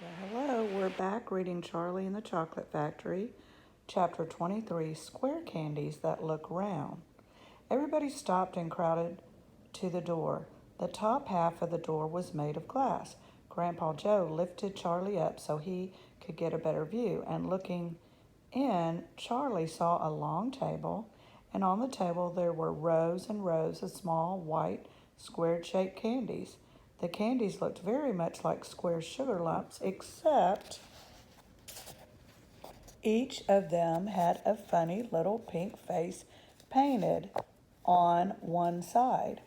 Hello, we're back reading Charlie and the Chocolate Factory, Chapter 23, Square Candies That Look Round. Everybody stopped and crowded to the door. The top half of the door was made of glass. Grandpa Joe lifted Charlie up so he could get a better view, and looking in, Charlie saw a long table, and on the table there were rows and rows of small, white, square-shaped candies. The candies looked very much like square sugar lumps, except each of them had a funny little pink face painted on one side.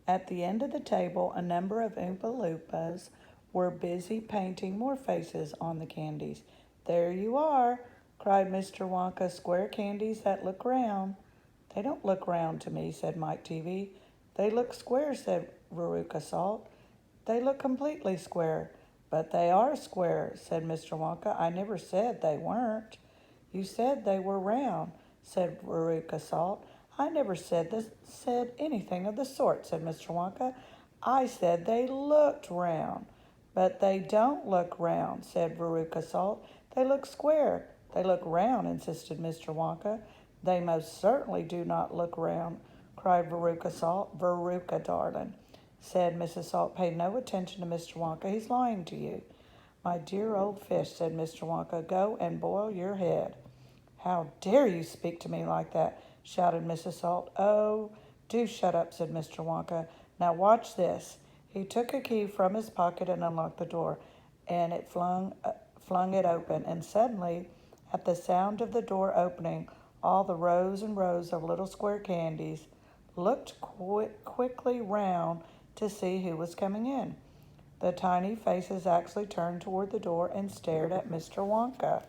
At the end of the table, a number of Oompa Loompas were busy painting more faces on the candies. "There you are," cried Mr. Wonka, "square candies that look round." "They don't look round to me," said Mike TV. "They look square," said Veruca Salt. "They look completely square." "But they are square," said Mr. Wonka. "I never said they weren't." "You said they were round," said Veruca Salt. "I never said anything of the sort," said Mr. Wonka. "I said they looked round." "But they don't look round," said Veruca Salt. "They look square." "They look round," insisted Mr. Wonka. "They most certainly do not look round," cried Veruca Salt. "Veruca, darling," said Mrs. Salt, "pay no attention to Mr. Wonka. He's lying to you." "My dear old fish," said Mr. Wonka, "go and boil your head." "How dare you speak to me like that?" shouted Mrs. Salt. "Oh, do shut up," said Mr. Wonka. "Now watch this." He took a key from his pocket and unlocked the door, and it flung it open, and suddenly, at the sound of the door opening, all the rows and rows of little square candies looked quickly round to see who was coming in. The tiny faces actually turned toward the door and stared at Mr. Wonka.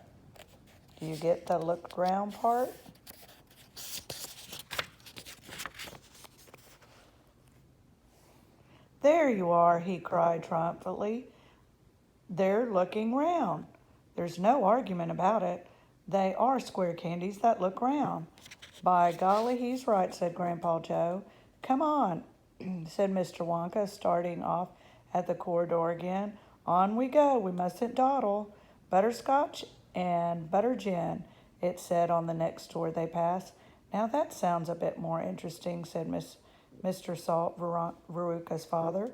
Do you get the look round part? "There you are," he cried triumphantly. "They're looking round. There's no argument about it. They are square candies that look round." "By golly, he's right," said Grandpa Joe. "Come on," said Mr. Wonka, starting off at the corridor again. "On we go. We mustn't dawdle. Butterscotch and butter gin," it said on the next door they passed. "Now that sounds a bit more interesting," said Mr. Salt, Veruca's father.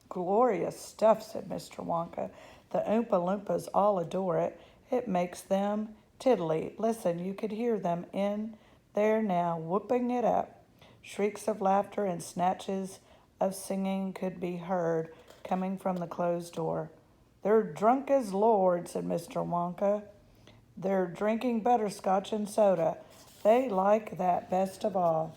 "Glorious stuff," said Mr. Wonka. "The Oompa Loompas all adore it. It makes them tiddly. Listen, you could hear them in there now, whooping it up." Shrieks of laughter and snatches of singing could be heard coming from the closed door. "They're drunk as lords," said Mr. Wonka. "They're drinking butterscotch and soda. They like that best of all.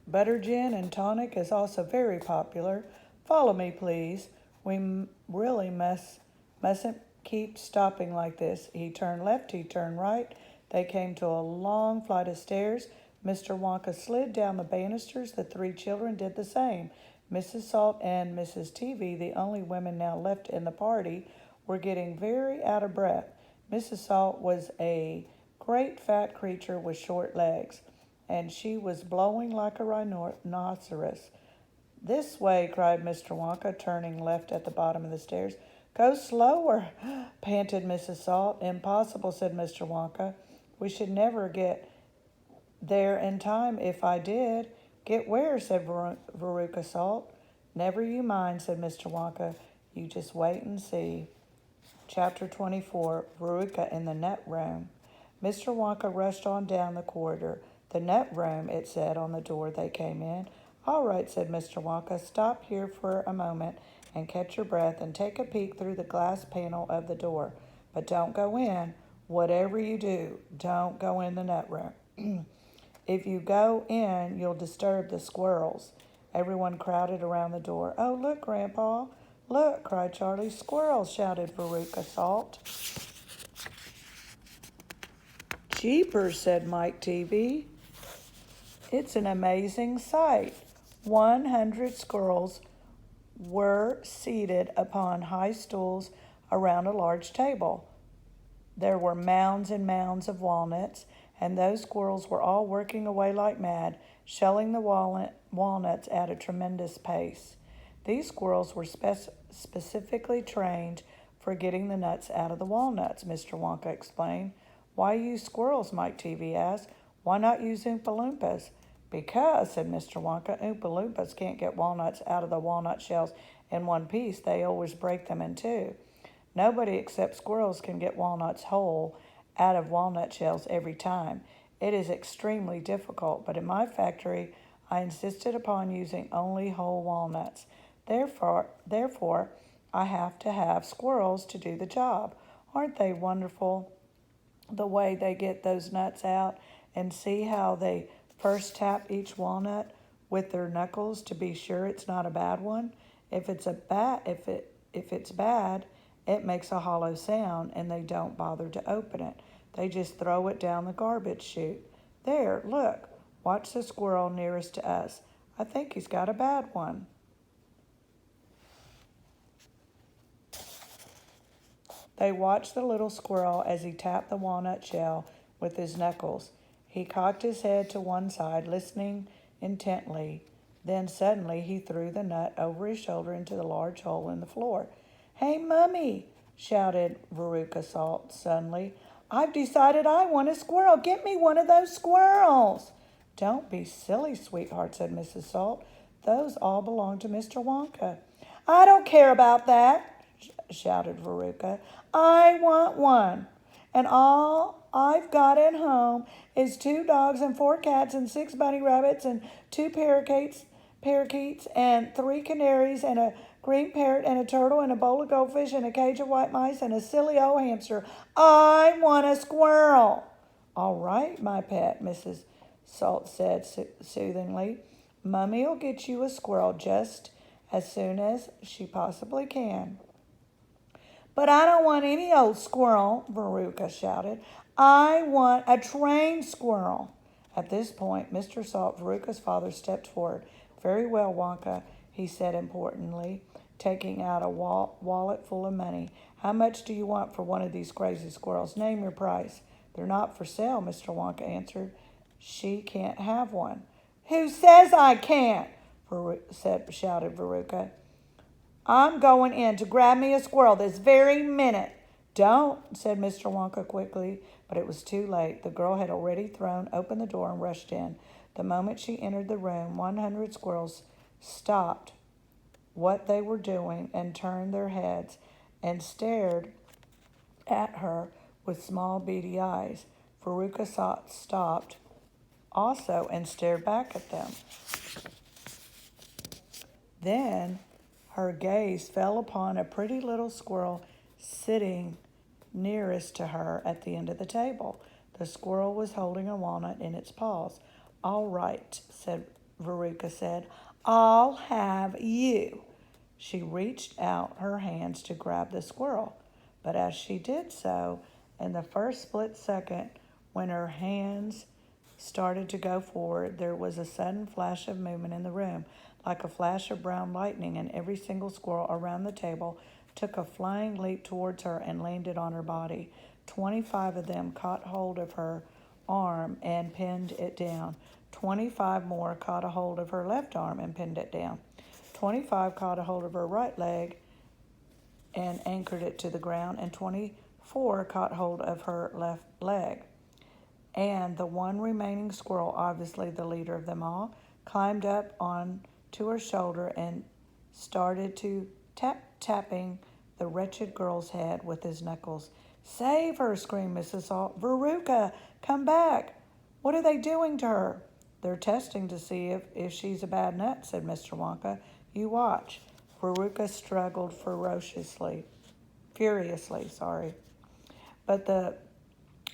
Butter gin and tonic is also very popular. Follow me, please. We really mustn't keep stopping like this." He turned left, he turned right. They came to a long flight of stairs. Mr. Wonka slid down the banisters. The three children did the same. Mrs. Salt and Mrs. TV, the only women now left in the party, were getting very out of breath. Mrs. Salt was a great fat creature with short legs, and she was blowing like a rhinoceros. "This way," cried Mr. Wonka, turning left at the bottom of the stairs. "Go slower," panted Mrs. Salt. "Impossible," said Mr. Wonka. "We should never get there in time if I did." "Get where?" said Veruca Salt. "Never you mind," said Mr. Wonka. "You just wait and see." Chapter 24, Veruca in the Nut Room. Mr. Wonka rushed on down the corridor. "The nut room," it said on the door they came in. "All right," said Mr. Wonka. "Stop here for a moment and catch your breath and take a peek through the glass panel of the door. But don't go in. Whatever you do, don't go in the nut room. If you go in, you'll disturb the squirrels." Everyone crowded around the door. "Oh, look, Grandpa. Look," cried Charlie. "Squirrels," shouted Veruca Salt. "Jeepers," said Mike TV. "It's an amazing sight." 100 squirrels were seated upon high stools around a large table. There were mounds and mounds of walnuts, and those squirrels were all working away like mad, shelling the walnuts at a tremendous pace. These squirrels were specifically trained for getting the nuts out of the walnuts, Mr. Wonka explained. Why use squirrels, Mike TV asked. Why not use Oompa Loompas? Because, said Mr. Wonka, Oompa Loompas can't get walnuts out of the walnut shells in one piece. They always break them in two. Nobody except squirrels can get walnuts whole out of walnut shells every time. It is extremely difficult, but in my factory, I insisted upon using only whole walnuts. Therefore, I have to have squirrels to do the job. Aren't they wonderful? The way they get those nuts out, and see how they first tap each walnut with their knuckles to be sure it's not a bad one. If it's bad, it makes a hollow sound, and they don't bother to open it. They just throw it down the garbage chute. There, look. Watch the squirrel nearest to us. I think he's got a bad one. They watched the little squirrel as he tapped the walnut shell with his knuckles. He cocked his head to one side, listening intently. Then suddenly he threw the nut over his shoulder into the large hole in the floor. Hey, Mummy, shouted Veruca Salt suddenly. I've decided I want a squirrel. Get me one of those squirrels. Don't be silly, sweetheart, said Mrs. Salt. Those all belong to Mr. Wonka. I don't care about that, shouted Veruca. I want one. And all I've got at home is 2 dogs and 4 cats and 6 bunny rabbits and 2 parakeets and 3 canaries and a green parrot and a turtle and a bowl of goldfish and a cage of white mice and a silly old hamster. I want a squirrel. All right, my pet, Mrs. Salt said soothingly. Mummy'll get you a squirrel just as soon as she possibly can. But I don't want any old squirrel, Veruca shouted. I want a trained squirrel. At this point, Mr. Salt, Veruca's father, stepped forward. Very well, Wonka, he said importantly, taking out a wallet full of money. How much do you want for one of these crazy squirrels? Name your price. They're not for sale, Mr. Wonka answered. She can't have one. Who says I can't? Shouted Veruca. I'm going in to grab me a squirrel this very minute. Don't, said Mr. Wonka quickly, but it was too late. The girl had already thrown open the door and rushed in. The moment she entered the room, 100 squirrels stopped what they were doing and turned their heads and stared at her with small beady eyes. Veruca stopped also and stared back at them. Then her gaze fell upon a pretty little squirrel sitting nearest to her at the end of the table. The squirrel was holding a walnut in its paws. All right, Veruca said, I'll have you. She reached out her hands to grab the squirrel, but as she did so, in the first split second when her hands started to go forward, there was a sudden flash of movement in the room, like a flash of brown lightning, and every single squirrel around the table took a flying leap towards her and landed on her body. 25 of them caught hold of her arm and pinned it down. 25 more caught a hold of her left arm and pinned it down. 25 caught a hold of her right leg and anchored it to the ground, and 24 caught hold of her left leg. And the one remaining squirrel, obviously the leader of them all, climbed up on to her shoulder and started to tapping the wretched girl's head with his knuckles. Save her, screamed Mrs. Salt. Veruca, come back. What are they doing to her? They're testing to see if she's a bad nut, said Mr. Wonka. You watch. Veruca struggled furiously. But the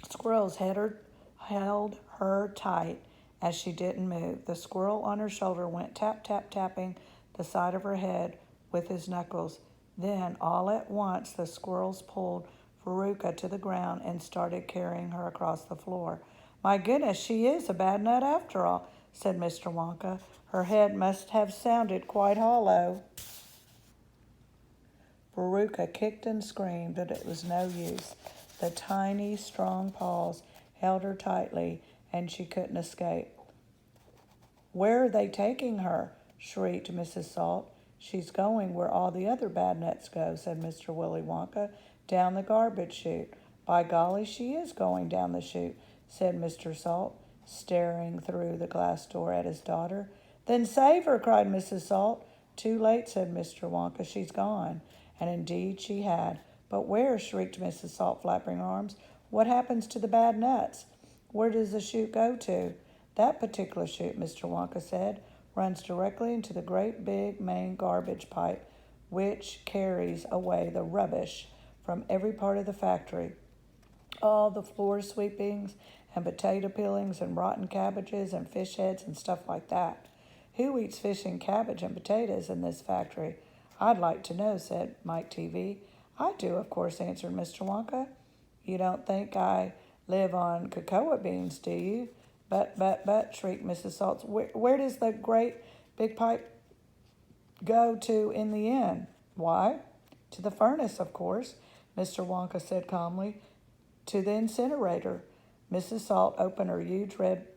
squirrels held her tight as she didn't move. The squirrel on her shoulder went tap, tap, tapping the side of her head with his knuckles. Then, all at once, the squirrels pulled Veruca to the ground and started carrying her across the floor. My goodness, she is a bad nut after all, said Mr. Wonka. Her head must have sounded quite hollow. Veruca kicked and screamed, but it was no use. The tiny, strong paws held her tightly, and she couldn't escape. Where are they taking her? Shrieked Mrs. Salt. She's going where all the other bad nuts go, said Mr. Willy Wonka, down the garbage chute. By golly, she is going down the chute, said Mr. Salt, staring through the glass door at his daughter. Then save her, cried Mrs. Salt. Too late, said Mr. Wonka, she's gone. And indeed she had. But where, shrieked Mrs. Salt, flapping her arms, what happens to the bad nuts? Where does the chute go to? That particular chute, Mr. Wonka said, runs directly into the great big main garbage pipe, which carries away the rubbish from every part of the factory. All the floor sweepings and potato peelings and rotten cabbages and fish heads and stuff like that. Who eats fish and cabbage and potatoes in this factory? I'd like to know, said Mike TV. I do, of course, answered Mr. Wonka. You don't think I live on cocoa beans, do you? But, shrieked Mrs. Salt. Where does the great big pipe go to in the end? Why? To the furnace, of course, Mr. Wonka said calmly. To the incinerator. Mrs. Salt opened her huge red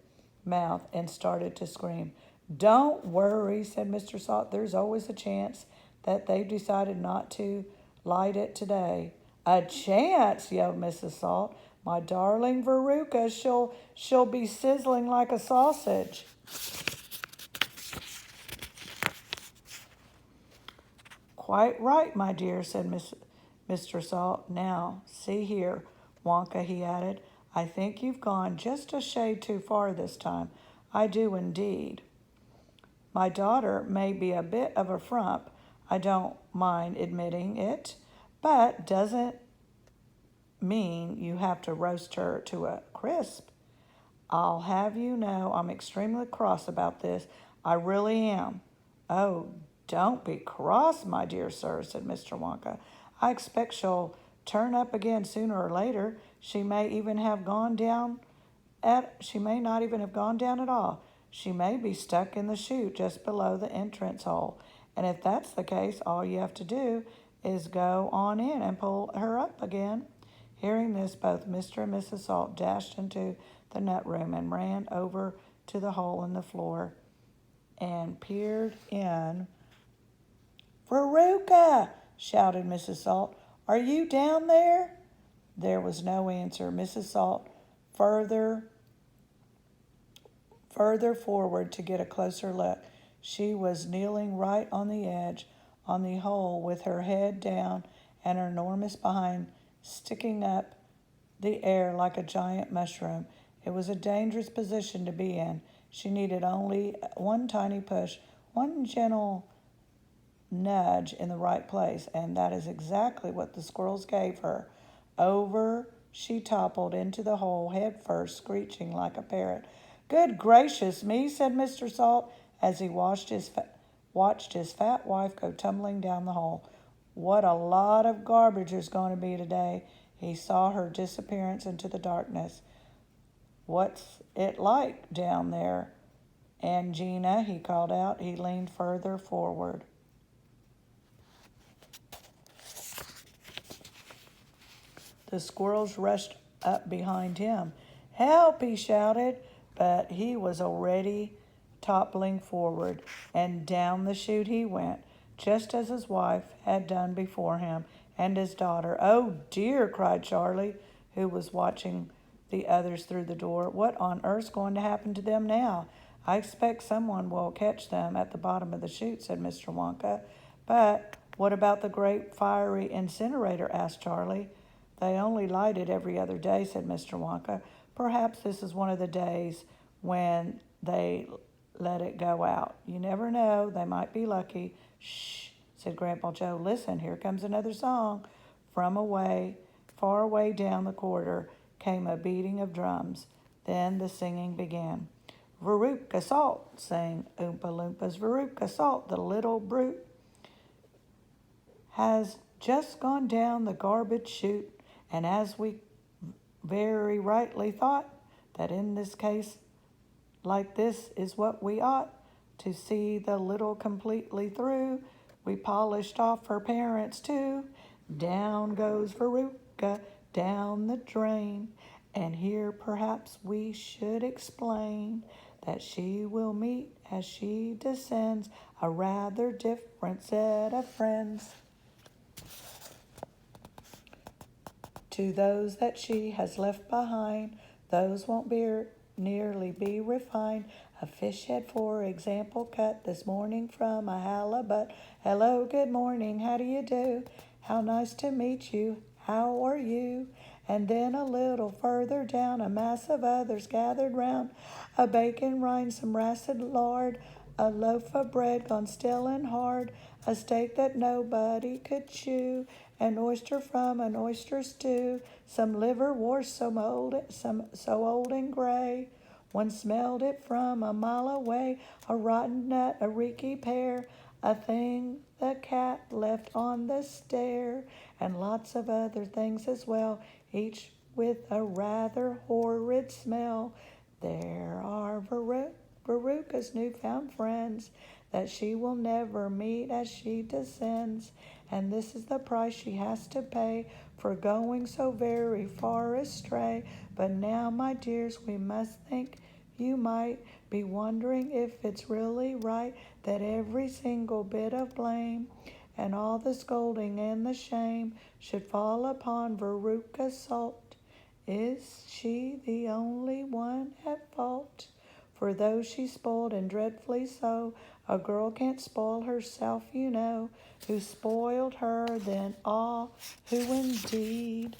mouth and started to scream. Don't worry, said Mr. Salt. There's always a chance that they've decided not to light it today. A chance, yelled Mrs. Salt. My darling Veruca, she'll be sizzling like a sausage. Quite right, my dear, said Mr. Salt. Now, see here, Wonka, he added, I think you've gone just a shade too far this time. I do indeed. My daughter may be a bit of a frump, I don't mind admitting it, but doesn't mean you have to roast her to a crisp. I'll have you know I'm extremely cross about this. I really am. Oh, don't be cross, my dear sir, said Mr. Wonka. I expect she'll turn up again sooner or later. She may not even have gone down at all. She may be stuck in the chute just below the entrance hole. And if that's the case, all you have to do is go on in and pull her up again. Hearing this, both Mr. and Mrs. Salt dashed into the nut room and ran over to the hole in the floor and peered in. Veruca, shouted Mrs. Salt, are you down there? There was no answer. Mrs. Salt further forward to get a closer look. She was kneeling right on the edge, on the hole, with her head down and her enormous behind sticking up the air like a giant mushroom. It was a dangerous position to be in. She needed only one tiny push, one gentle nudge in the right place, and that is exactly what the squirrels gave her. Over she toppled into the hole head first, screeching like a parrot. Good gracious me, said Mr. Salt, as he watched his fat wife go tumbling down the hole. What a lot of garbage there's going to be today. He saw her disappearance into the darkness. What's it like down there, Angina? He called out. He leaned further forward. The squirrels rushed up behind him. Help, he shouted, but he was already toppling forward, and down the chute he went, just as his wife had done before him, and his daughter. Oh dear, cried Charlie, who was watching the others through the door. What on earth's going to happen to them now? I expect someone will catch them at the bottom of the chute, said Mr. Wonka. But what about the great fiery incinerator? Asked Charlie. They only light it every other day, said Mr. Wonka. Perhaps this is one of the days when they let it go out. You never know. They might be lucky. Shh, said Grandpa Joe. Listen, here comes another song. From far away down the corridor came a beating of drums. Then the singing began. Veruca Salt, sang Oompa Loompas. Veruca Salt, the little brute, has just gone down the garbage chute. And as we very rightly thought, that in this case like this is what we ought, to see the little completely through, we polished off her parents too. Down goes Veruca, down the drain, and here perhaps we should explain that she will meet as she descends, a rather different set of friends. To those that she has left behind, those won't nearly be refined. A fish head, for example, cut this morning from a halibut. Hello, good morning, how do you do? How nice to meet you, how are you? And then a little further down, a mass of others gathered round. A bacon rind, some rancid lard, a loaf of bread gone stale and hard, a steak that nobody could chew, an oyster from an oyster stew, some liverwurst so old and gray. One smelled it from a mile away, a rotten nut, a reeky pear, a thing the cat left on the stair, and lots of other things as well, each with a rather horrid smell. There are Veruca's newfound friends that she will never meet as she descends, and this is the price she has to pay for going so very far astray. But now, my dears, we must think. You might be wondering if it's really right that every single bit of blame and all the scolding and the shame should fall upon Veruca Salt. Is she the only one at fault? For though she's spoiled and dreadfully so, a girl can't spoil herself, you know. Who spoiled her then all? Who indeed?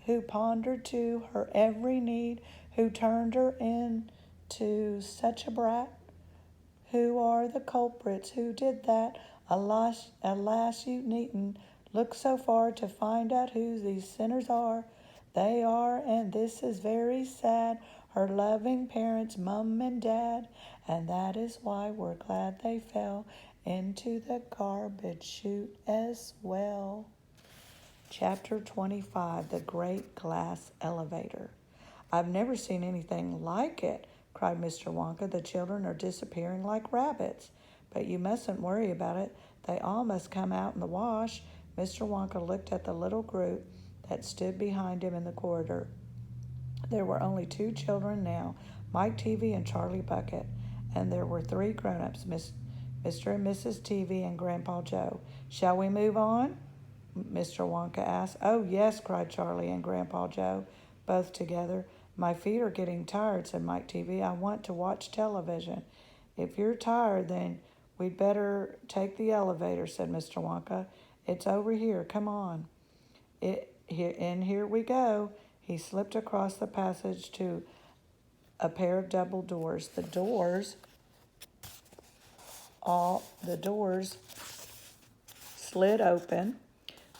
Who pondered to her every need? Who turned her into such a brat? Who are the culprits? Who did that? Alas, you needn't look so far to find out who these sinners are. They are, and this is very sad, her loving parents, Mum and Dad, and that is why we're glad they fell into the garbage chute as well. Chapter 25, The Great Glass Elevator. I've never seen anything like it, cried Mr. Wonka. The children are disappearing like rabbits. But you mustn't worry about it. They all must come out in the wash. Mr. Wonka looked at the little group that stood behind him in the corridor. There were only 2 children now, Mike Teavee and Charlie Bucket, and there were 3 grown-ups, Mr. and Mrs. Teavee and Grandpa Joe. Shall we move on? Mr. Wonka asked. Oh, yes, cried Charlie and Grandpa Joe, both together. My feet are getting tired, said Mike Teavee. I want to watch television. If you're tired, then we'd better take the elevator, said Mr. Wonka. It's over here. Come on. Here we go. He slipped across the passage to a pair of double doors. The doors slid open.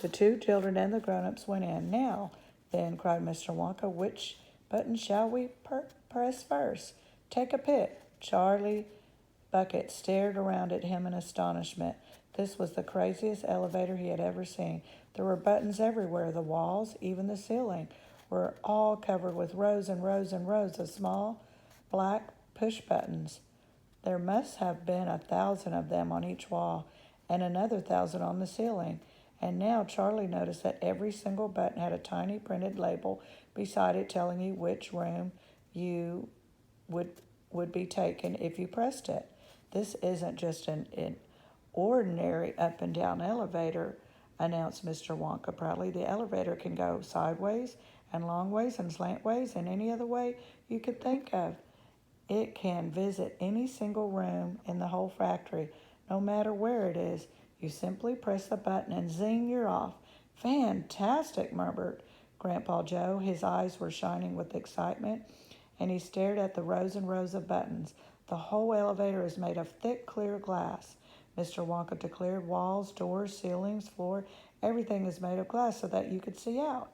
The 2 children and the grown-ups went in. Now, then, cried Mr. Wonka, which button shall we press first? Take a pick. Charlie Bucket stared around at him in astonishment. This was the craziest elevator he had ever seen. There were buttons everywhere. The walls, even the ceiling, were all covered with rows and rows and rows of small black push buttons. There must have been 1,000 of them on each wall and another 1,000 on the ceiling. And now Charlie noticed that every single button had a tiny printed label beside it telling you which room you would be taken if you pressed it. This isn't just an ordinary up and down elevator, announced Mr. Wonka proudly. The elevator can go sideways and long ways and slant ways and any other way you could think of. It can visit any single room in the whole factory, no matter where it is. You simply press the button and zing, you're off. Fantastic, murmured Grandpa Joe. His eyes were shining with excitement, and he stared at the rows and rows of buttons. The whole elevator is made of thick, clear glass, Mr. Wonka declared. Walls, doors, ceilings, floor, everything is made of glass so that you could see out.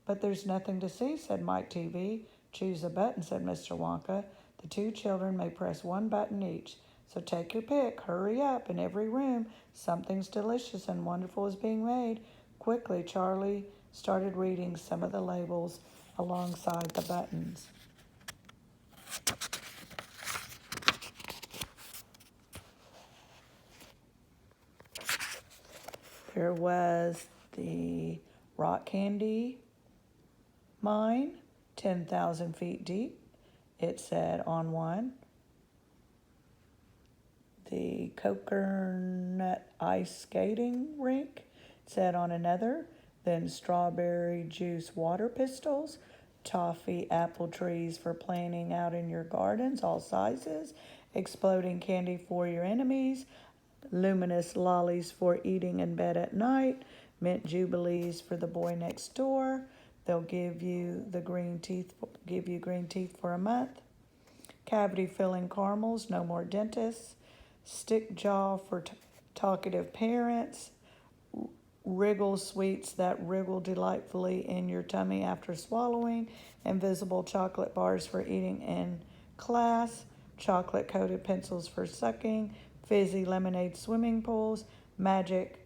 But there's nothing to see, said Mike Teavee. Choose a button, said Mr. Wonka. The 2 children may press 1 button each. So take your pick. Hurry up. In every room, something's delicious and wonderful is being made. Quickly, Charlie started reading some of the labels alongside the buttons. There was the rock candy mine, 10,000 feet deep. it said on one. The coconut ice skating rink, it said on another. Then strawberry juice water pistols, toffee apple trees for planting out in your gardens, all sizes, exploding candy for your enemies, luminous lollies for eating in bed at night, mint jubilees for the boy next door. They'll give you green teeth for a month. Cavity filling caramels, no more dentists. Stick jaw for talkative parents. Wriggle sweets that wriggle delightfully in your tummy after swallowing. Invisible chocolate bars for eating in class. Chocolate coated pencils for sucking. Fizzy lemonade swimming pools. Magic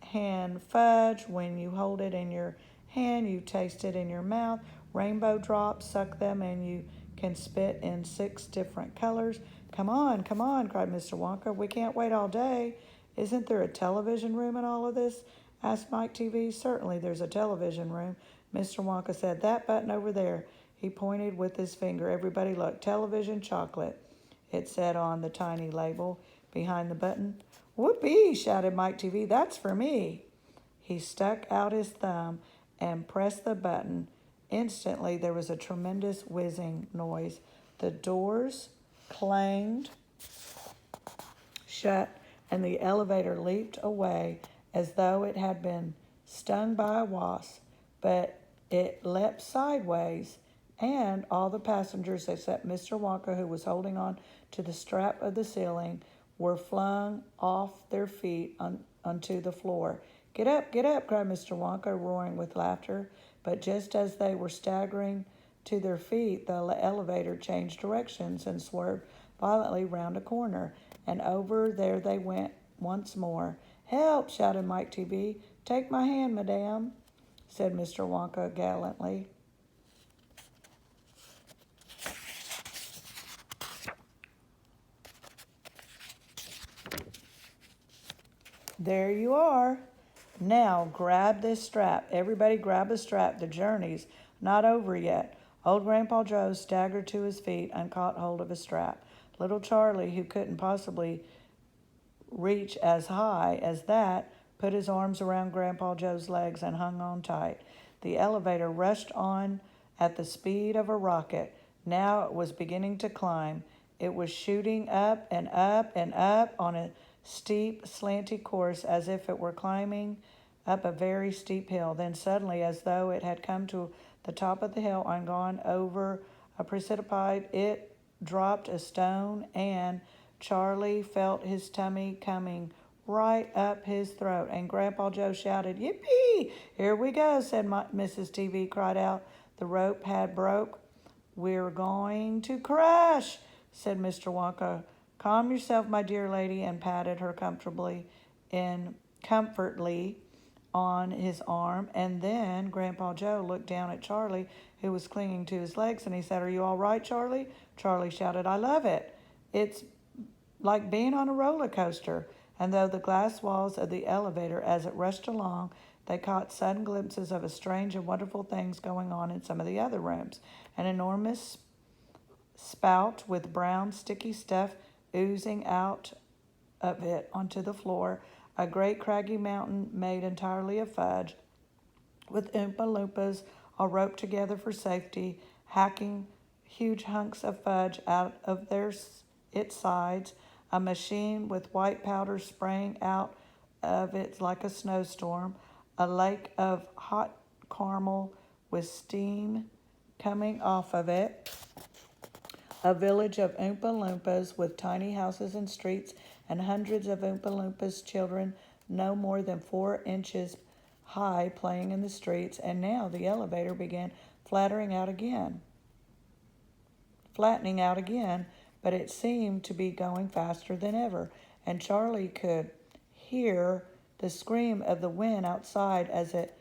hand fudge. When you hold it in your hand, you taste it in your mouth. Rainbow drops, suck them, and you can spit in 6 different colors. Come on, cried Mr. Wonka. We can't wait all day. Isn't there a television room in all of this? Asked Mike TV. Certainly there's a television room. Mr. Wonka said, that button over there. He pointed with his finger. Everybody look, television chocolate, it said on the tiny label behind the button. Whoopee, shouted Mike TV. That's for me. He stuck out his thumb and pressed the button. Instantly, there was a tremendous whizzing noise. The doors clanged shut, and the elevator leaped away as though it had been stung by a wasp. But it leapt sideways, and all the passengers except Mr. Wonka, who was holding on to the strap of the ceiling, were flung off their feet onto the floor. Get up, cried Mr. Wonka, roaring with laughter. But just as they were staggering to their feet, the elevator changed directions and swerved violently round a corner, and over there they went once more. Help, shouted Mike TV. Take my hand, madame, said Mr. Wonka gallantly. There you are. Now grab this strap. Everybody grab a strap. The journey's not over yet. Old Grandpa Joe staggered to his feet and caught hold of a strap. Little Charlie, who couldn't possibly reach as high as that, put his arms around Grandpa Joe's legs and hung on tight. The elevator rushed on at the speed of a rocket. Now it was beginning to climb. It was shooting up and up and up on a steep, slanty course as if it were climbing up a very steep hill. Then suddenly, as though it had come to the top of the hill and gone over a precipice, it dropped a stone, and Charlie felt his tummy coming right up his throat, and Grandpa Joe shouted, Yippee! Here we go, said Mrs. TV, cried out. The rope had broke. We're going to crash, said Mr. Wonka. Calm yourself, my dear lady, and patted her comfortably on his arm. And then Grandpa Joe looked down at Charlie, who was clinging to his legs, and he said, Are you all right, Charlie? Charlie shouted, I love it. It's like being on a roller coaster. And though the glass walls of the elevator, as it rushed along, they caught sudden glimpses of a strange and wonderful things going on in some of the other rooms. An enormous spout with brown sticky stuff oozing out of it onto the floor, a great craggy mountain made entirely of fudge, with Oompa Loompas all roped together for safety, hacking huge hunks of fudge out of its sides, a machine with white powder spraying out of it like a snowstorm, a lake of hot caramel with steam coming off of it, a village of Oompa Loompas with tiny houses and streets, and hundreds of Oompa Loompas children no more than 4 inches high playing in the streets. And now the elevator began flattening out again, but it seemed to be going faster than ever, and Charlie could hear the scream of the wind outside as it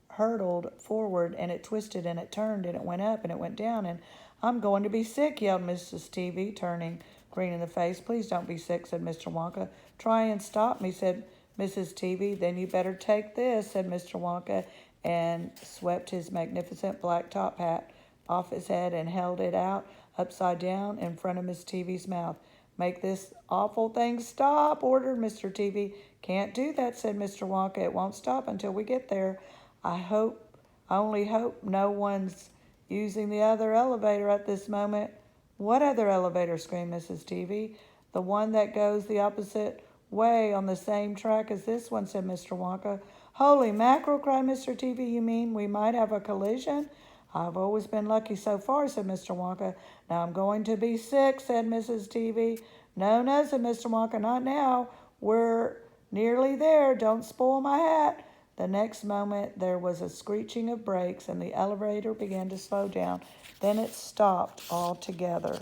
hurtled forward, and it twisted and it turned and it went up and it went down. And I'm going to be sick, yelled Mrs. TV, turning green in the face. Please don't be sick, said Mr. Wonka. Try and stop me, said Mrs. TV. Then you better take this, said Mr. Wonka, and swept his magnificent black top hat off his head and held it out upside down in front of Miss TV's mouth. "Make this awful thing stop," ordered Mr. TV. "Can't do that," said Mr. Wonka. "It won't stop until we get there. I only hope no one's using the other elevator at this moment." "What other elevator?" screamed Mrs. TV. "The one that goes the opposite way on the same track as this one," said Mr. Wonka. "Holy mackerel!" cried Mr. TV. "You mean we might have a collision?" "I've always been lucky so far," said Mr. Wonka. "Now I'm going to be sick," said Mrs. TV. "No, no," said Mr. Wonka, "not now. We're nearly there. Don't spoil my hat." The next moment there was a screeching of brakes and the elevator began to slow down. Then it stopped altogether.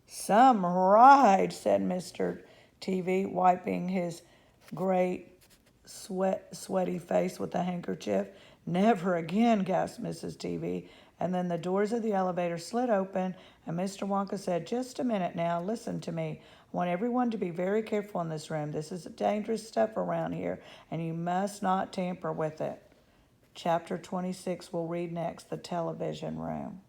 "Some ride," said Mr. TV, wiping his great sweaty face with a handkerchief. "Never again," gasped Mrs. TV. And then the doors of the elevator slid open, and Mr. Wonka said, "Just a minute now. Listen to me. I want everyone to be very careful in this room. This is dangerous stuff around here, and you must not tamper with it." Chapter 26 we'll read next, The Television Room.